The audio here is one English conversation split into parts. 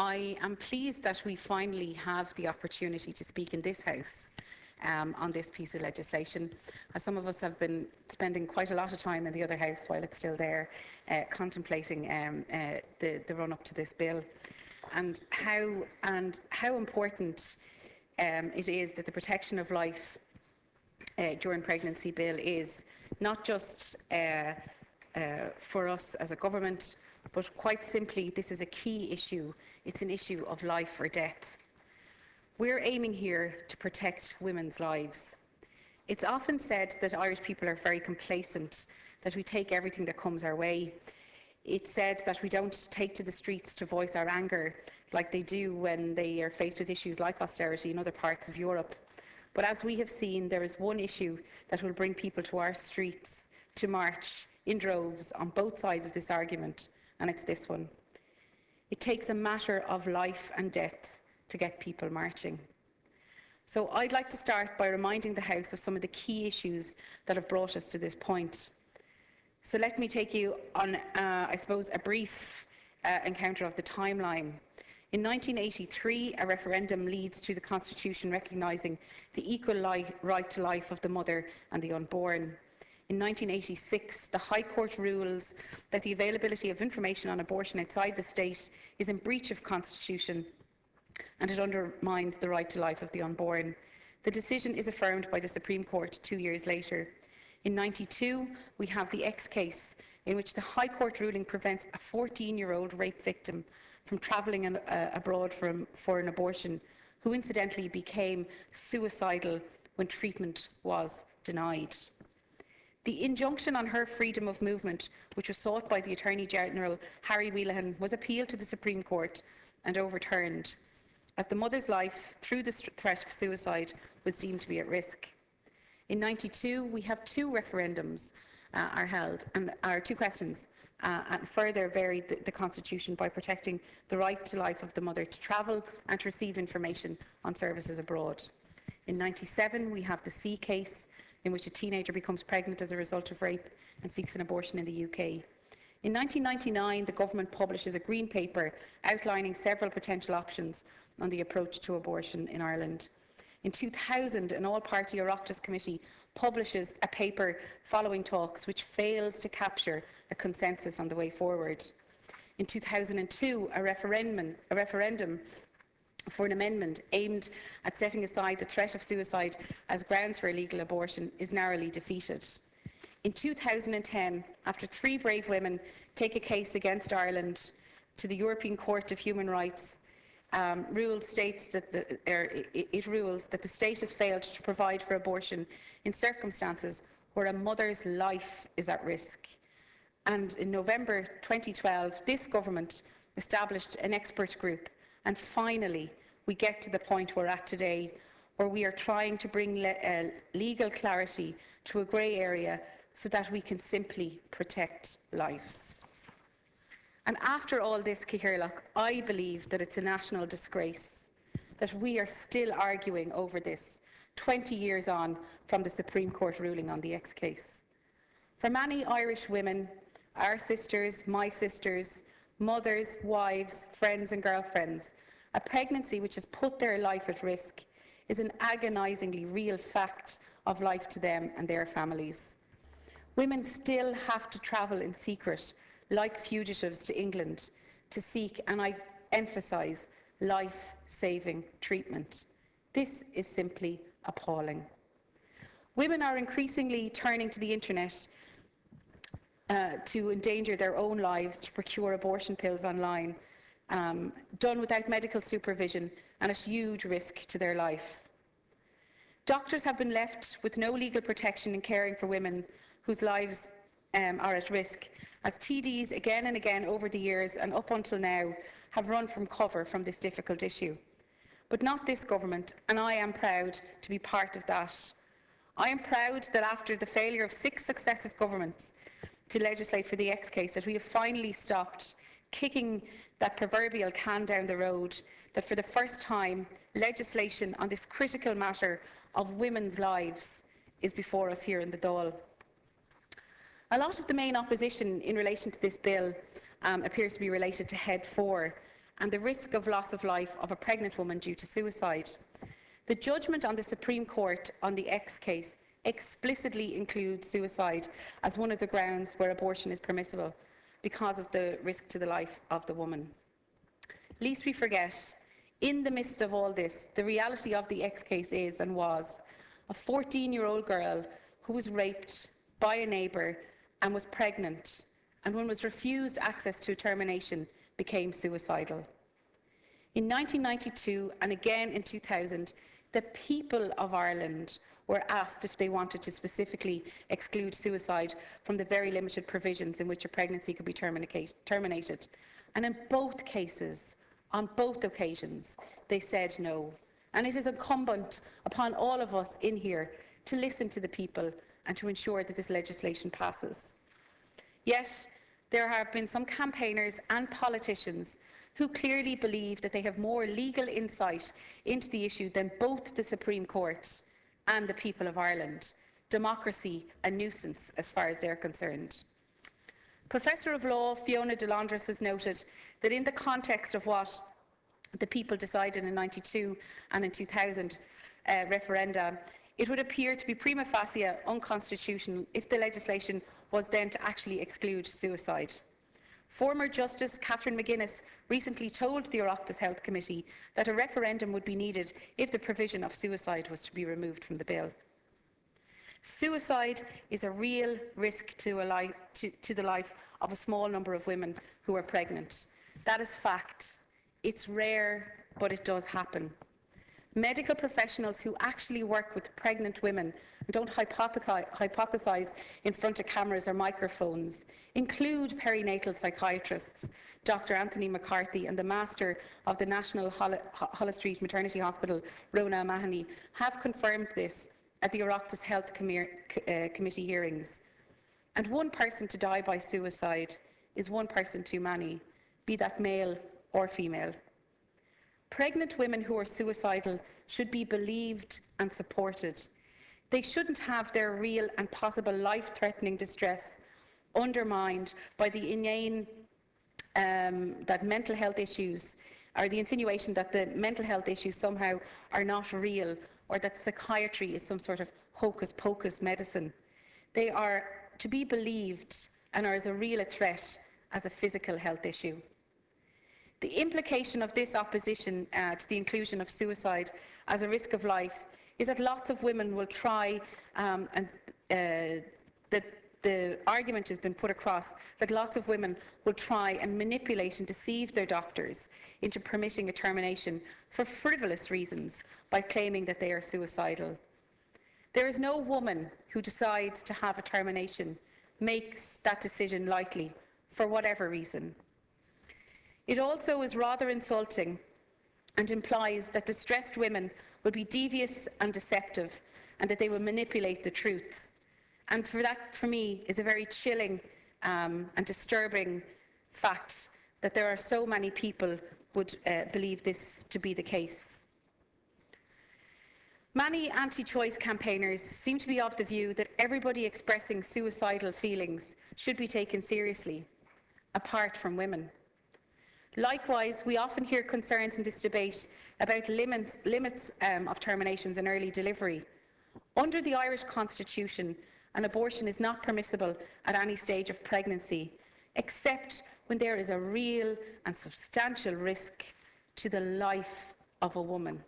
I am pleased that we finally have the opportunity to speak in this House on this piece of legislation, as some of us have been spending quite a lot of time in the other House while it's still there, contemplating the run-up to this bill, and how important it is that the protection of life during pregnancy bill is not just for us as a government, but quite simply, this is a key issue. It's an issue of life or death. We're aiming here to protect women's lives. It's often said that Irish people are very complacent, that we take everything that comes our way. It's said that we don't take to the streets to voice our anger like they do when they are faced with issues like austerity in other parts of Europe. But as we have seen, there is one issue that will bring people to our streets to march in droves on both sides of this argument, and it's this one. It takes a matter of life and death to get people marching. So I'd like to start by reminding the House of some of the key issues that have brought us to this point. So let me take you on, I suppose, a brief encounter of the timeline. In 1983, a referendum leads to the Constitution recognising the equal right to life of the mother and the unborn. In 1986, the High Court rules that the availability of information on abortion outside the state is in breach of Constitution and it undermines the right to life of the unborn. The decision is affirmed by the Supreme Court 2 years later. In 1992, we have the X case, in which the High Court ruling prevents a 14-year-old rape victim from travelling abroad for an abortion, who incidentally became suicidal when treatment was denied. The injunction on her freedom of movement, which was sought by the Attorney General Harry Whelan, was appealed to the Supreme Court and overturned, as the mother's life, through the threat of suicide, was deemed to be at risk. In 1992, we have two referendums are held, and are two questions, and further varied the Constitution by protecting the right to life of the mother to travel and to receive information on services abroad. In 1997, we have the C case, in which a teenager becomes pregnant as a result of rape and seeks an abortion in the UK. In 1999, the government publishes a green paper outlining several potential options on the approach to abortion in Ireland. In 2000, an all-party Oireachtas committee publishes a paper following talks which fails to capture a consensus on the way forward. In 2002, a referendum for an amendment aimed at setting aside the threat of suicide as grounds for illegal abortion is narrowly defeated. In 2010, after 3 brave women take a case against Ireland to the European Court of Human Rights, rules that the state has failed to provide for abortion in circumstances where a mother's life is at risk. And in November 2012, this government established an expert group, and finally we get to the point we're at today, where we are trying to bring legal clarity to a grey area so that we can simply protect lives. And after all this, Cathaoirleach, I believe that it's a national disgrace that we are still arguing over this 20 years on from the Supreme Court ruling on the X case. For many Irish women, our sisters, my sisters, mothers, wives, friends and girlfriends, a pregnancy which has put their life at risk is an agonisingly real fact of life to them and their families. Women still have to travel in secret, like fugitives, to England to seek, and I emphasise, life-saving treatment. This is simply appalling. Women are increasingly turning to the internet to endanger their own lives to procure abortion pills online, done without medical supervision and at huge risk to their life. Doctors have been left with no legal protection in caring for women whose lives are at risk, as TDs again and again over the years and up until now have run from cover from this difficult issue. But not this government, and I am proud to be part of that. I am proud that after the failure of 6 successive governments to legislate for the X case, that we have finally stopped kicking that proverbial can down the road, that for the first time legislation on this critical matter of women's lives is before us here in the Dáil. A lot of the main opposition in relation to this bill appears to be related to Head 4, and the risk of loss of life of a pregnant woman due to suicide. The judgment on the Supreme Court on the X case explicitly includes suicide as one of the grounds where abortion is permissible because of the risk to the life of the woman. Lest we forget, in the midst of all this, the reality of the X case is and was a 14-year-old girl who was raped by a neighbour and was pregnant, and when was refused access to termination, became suicidal. In 1992 and again in 2000, the people of Ireland were asked if they wanted to specifically exclude suicide from the very limited provisions in which a pregnancy could be terminated. And in both cases, on both occasions, they said no. And it is incumbent upon all of us in here to listen to the people and to ensure that this legislation passes. Yet, there have been some campaigners and politicians who clearly believe that they have more legal insight into the issue than both the Supreme Court and the people of Ireland. Democracy a nuisance as far as they're concerned. Professor of Law Fiona de Londres has noted that in the context of what the people decided in 92 and in 2000 referenda, it would appear to be prima facie unconstitutional if the legislation was then to actually exclude suicide. Former Justice Catherine McGuinness recently told the Oireachtas Health Committee that a referendum would be needed if the provision of suicide was to be removed from the bill. Suicide is a real risk to the life of a small number of women who are pregnant. That is fact. It's rare, but it does happen. Medical professionals who actually work with pregnant women and don't hypothesize in front of cameras or microphones include perinatal psychiatrists, Dr. Anthony McCarthy, and the Master of the National Holles Street Maternity Hospital, Rona Mahoney, have confirmed this at the Oireachtas Health Committee hearings. And one person to die by suicide is one person too many, be that male or female. Pregnant women who are suicidal should be believed and supported. They shouldn't have their real and possible life-threatening distress undermined by the inane that mental health issues, or the insinuation that the mental health issues somehow are not real, or that psychiatry is some sort of hocus-pocus medicine. They are to be believed and are as real a threat as a physical health issue. The implication of this opposition to the inclusion of suicide as a risk of life is that lots of women will try, and that the argument has been put across, that lots of women will try and manipulate and deceive their doctors into permitting a termination for frivolous reasons by claiming that they are suicidal. There is no woman who decides to have a termination makes that decision lightly, for whatever reason. It also is rather insulting and implies that distressed women will be devious and deceptive and that they will manipulate the truth. And that, for me, is a very chilling and disturbing fact that there are so many people would believe this to be the case. Many anti-choice campaigners seem to be of the view that everybody expressing suicidal feelings should be taken seriously, apart from women. Likewise, we often hear concerns in this debate about limits of terminations in early delivery. Under the Irish Constitution, an abortion is not permissible at any stage of pregnancy, except when there is a real and substantial risk to the life of a woman.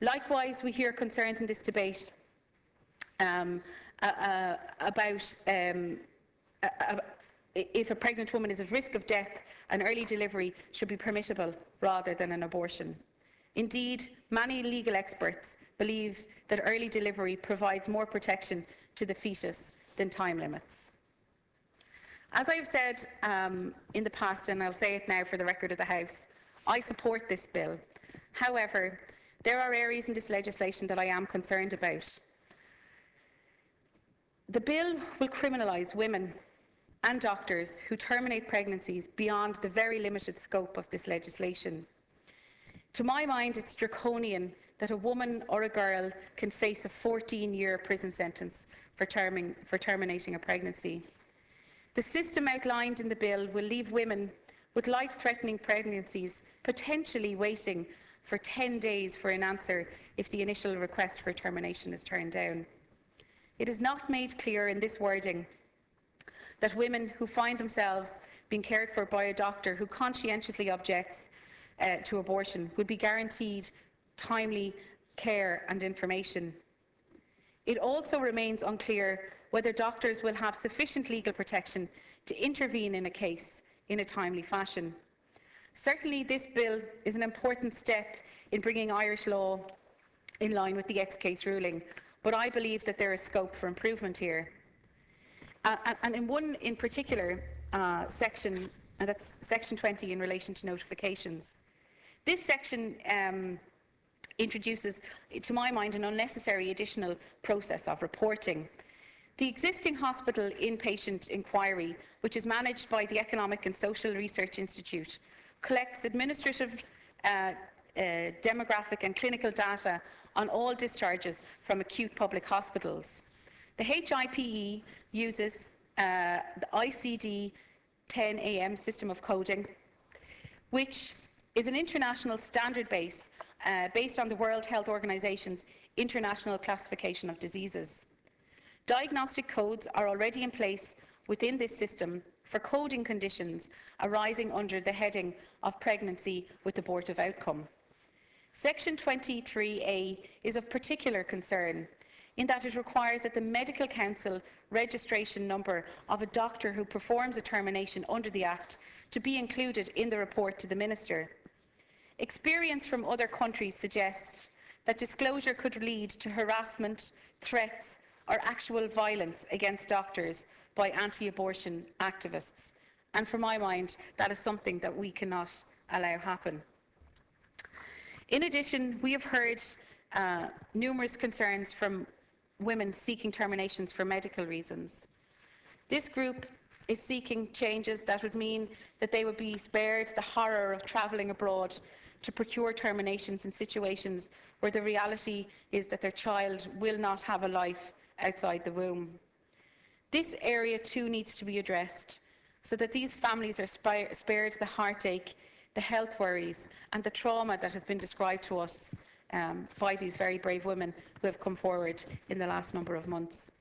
Likewise, we hear concerns in this debate about if a pregnant woman is at risk of death, an early delivery should be permissible rather than an abortion. Indeed, many legal experts believe that early delivery provides more protection to the fetus than time limits. As I have said in the past, and I'll say it now for the record of the House, I support this bill. However, there are areas in this legislation that I am concerned about. The bill will criminalise women and doctors who terminate pregnancies beyond the very limited scope of this legislation. To my mind, it's draconian that a woman or a girl can face a 14-year prison sentence for terminating a pregnancy. The system outlined in the bill will leave women with life-threatening pregnancies potentially waiting for 10 days for an answer if the initial request for termination is turned down. It is not made clear in this wording that women who find themselves being cared for by a doctor who conscientiously objects to abortion would be guaranteed timely care and information. It also remains unclear whether doctors will have sufficient legal protection to intervene in a case in a timely fashion. Certainly, this bill is an important step in bringing Irish law in line with the X case ruling, but I believe that there is scope for improvement here. And in one in particular section, and that's section 20 in relation to notifications. This section introduces, to my mind, an unnecessary additional process of reporting. The existing hospital inpatient inquiry, which is managed by the Economic and Social Research Institute, collects administrative, demographic and clinical data on all discharges from acute public hospitals. The HIPE uses the ICD 10AM system of coding, which is an international standard base based on the World Health Organization's International Classification of Diseases. Diagnostic codes are already in place within this system for coding conditions arising under the heading of pregnancy with abortive outcome. Section 23A is of particular concern in that it requires that the medical council registration number of a doctor who performs a termination under the Act to be included in the report to the Minister. Experience from other countries suggests that disclosure could lead to harassment, threats, or actual violence against doctors by anti-abortion activists. And from my mind, that is something that we cannot allow happen. In addition, we have heard numerous concerns from women seeking terminations for medical reasons. This group is seeking changes that would mean that they would be spared the horror of travelling abroad to procure terminations in situations where the reality is that their child will not have a life outside the womb. This area too needs to be addressed so that these families are spared the heartache, the health worries and the trauma that has been described to us by these very brave women who have come forward in the last number of months.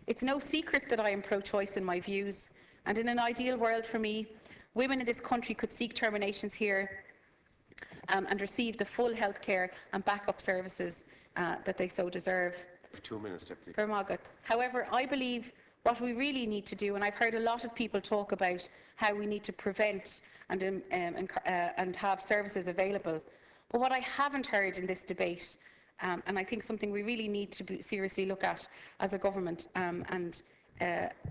It's no secret that I am pro-choice in my views, and in an ideal world for me, women in this country could seek terminations here and receive the full health care and backup services that they so deserve. 2 minutes, Deputy. However, I believe what we really need to do, and I've heard a lot of people talk about how we need to prevent and have services available, but what I haven't heard in this debate, and I think something we really need to seriously look at as a government and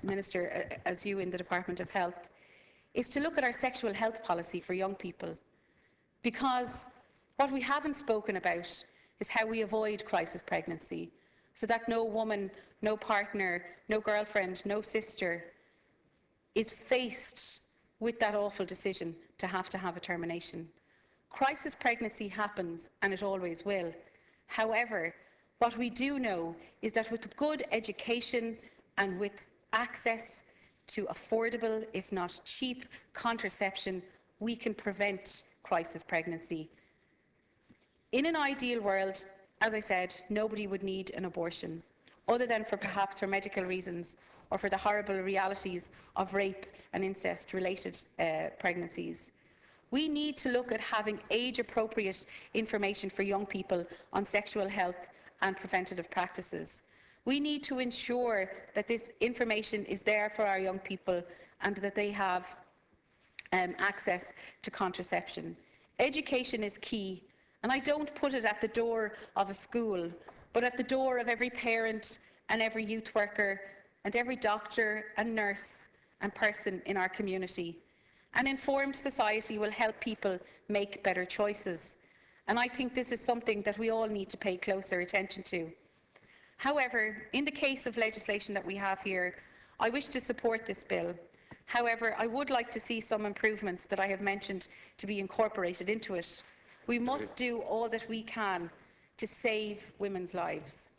Minister, as you in the Department of Health, is to look at our sexual health policy for young people. Because what we haven't spoken about is how we avoid crisis pregnancy, so that no woman, no partner, no girlfriend, no sister is faced with that awful decision to have a termination. Crisis pregnancy happens, and it always will. However, what we do know is that with good education and with access to affordable, if not cheap, contraception, we can prevent crisis pregnancy. In an ideal world, as I said, nobody would need an abortion, other than perhaps for medical reasons or for the horrible realities of rape and incest-related pregnancies. We need to look at having age-appropriate information for young people on sexual health and preventative practices. We need to ensure that this information is there for our young people and that they have access to contraception. Education is key, and I don't put it at the door of a school, but at the door of every parent and every youth worker and every doctor and nurse and person in our community. An informed society will help people make better choices, and I think this is something that we all need to pay closer attention to. However, in the case of legislation that we have here, I wish to support this bill. However, I would like to see some improvements that I have mentioned to be incorporated into it. We must do all that we can to save women's lives.